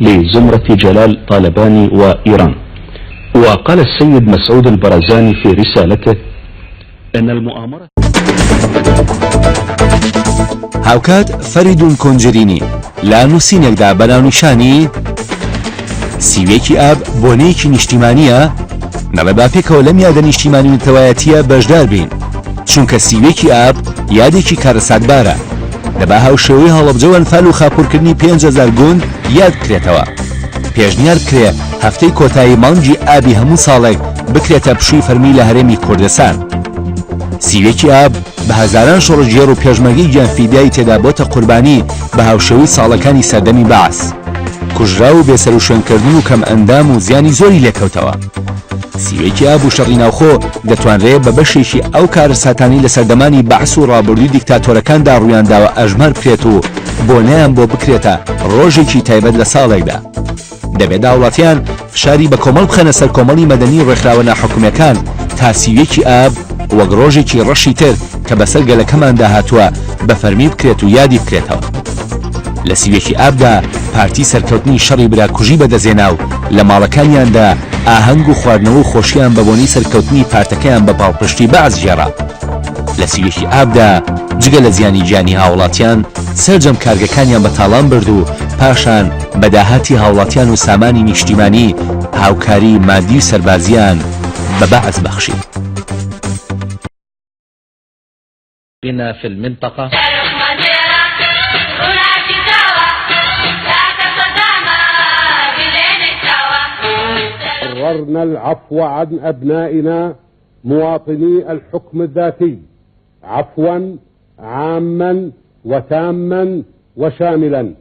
لزمرة جلال طالباني وإيران. وقال السيد مسعود البرزاني في رسالته أن المؤامرة هاوكات فريد كونجريني لا نوسينك دا بناونشاني سیوێکی ئاب بۆنەیەکی نیشتیمانیە نەبێ پێکەوە لەم یادە نیشتیمانی و تەوایەتیە بەشدار بین چونکە سیوێکی ئاب یادێکی کارەساتبارە دەبا هاوشێوەی هەڵەبجە ئەنفال و خاپۆرکردنی 5,000 گوند یاد بکرێتەوە. پێشنیار بکرێ هەفتەی کۆتایی مانگی ئابی هەموو ساڵێک بکرێتە پشووی فەرمی لە هەرێمی کوردستان. سیوێکی ئاب بە هەزاران شۆڕەجێڕ و پێشمەرگەی گیانفیدایی تێدا بۆتە قوربانی بە هاوشێوەی ساڵەکانی سەردەمی بەعس، کوژرا و بێسەر و شوێنکردن و کەم ئەندام و زیانی زۆری لێکەوتەوە. سیوێکی ئاب و شەڕی ناوخۆ دەتوانرێت بە بەشێکی ئەو کارە ساتانی لە سەردەمانی بەعس و ڕابردووی دیکتاتۆرەکاندا ڕوویانداوە ئەژمار بکرێت و بۆنەیان بۆ بکرێتە ڕۆژێکی تایبەت لە ساڵێکدا. دەبێت داوڵاتیان فشاری بە کۆمەڵ بخەنە سەر کۆمەڵی مەدەنی ڕێکخراوە ناحکومەکان تا سیوێکی ئاب وەک ڕۆژێکی ڕەشی تر کە بەسەر گەلەکەماندا هاتووە بە فەرمی بکرێت و یادی بکرێتەوە. لە سیوێکی ئابدا پارتی سەرکەوتنی شەڕی براکوژی بەدەزێنا و لە ماڵەکانیاندا ئاهەنگ و خواردنەوە و خۆشیان بە بۆنەی سەرکەوتنی پارتەکەیان بە پاڵپشتی بەعس ژێڕا. لە سیوێکی ئابدا جگە لە زیانی گیانی هاوڵاتیان سەرجەم کارگەکانیان بە تاڵان برد و پاشان بە داهاتی هاوڵاتیان و سامانی نیشتیمانی هاوکاری مادی و سەربازیان بە بەعس بەخشید. بنا في المنطقة قررنا العفو عن أبنائنا مواطني الحكم الذاتي عفوا عاما وتاما وشاملا.